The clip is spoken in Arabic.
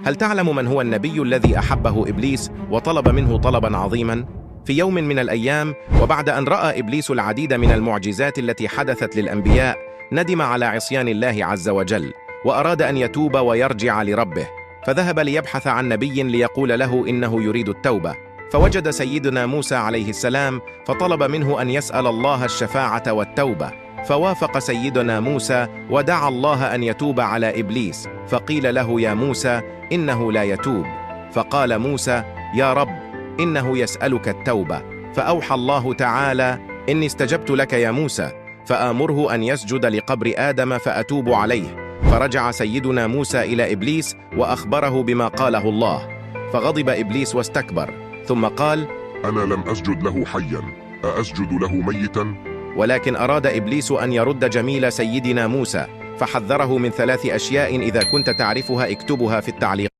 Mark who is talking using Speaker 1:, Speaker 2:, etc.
Speaker 1: هل تعلم من هو النبي الذي أحبه إبليس وطلب منه طلبا عظيما؟ في يوم من الأيام، وبعد أن رأى إبليس العديد من المعجزات التي حدثت للأنبياء، ندم على عصيان الله عز وجل، وأراد أن يتوب ويرجع لربه، فذهب ليبحث عن نبي ليقول له إنه يريد التوبة. فوجد سيدنا موسى عليه السلام، فطلب منه أن يسأل الله الشفاعة والتوبة، فوافق سيدنا موسى ودعا الله أن يتوب على إبليس، فقيل له: يا موسى إنه لا يتوب. فقال موسى: يا رب إنه يسألك التوبة. فأوحى الله تعالى: إني استجبت لك يا موسى، فآمره أن يسجد لقبر آدم فأتوب عليه. فرجع سيدنا موسى إلى إبليس وأخبره بما قاله الله، فغضب إبليس واستكبر، ثم قال:
Speaker 2: أنا لم أسجد له حيا، أأسجد له ميتا؟
Speaker 1: ولكن أراد إبليس أن يرد جميل سيدنا موسى، فحذره من 3 أشياء إذا كنت تعرفها اكتبها في التعليق.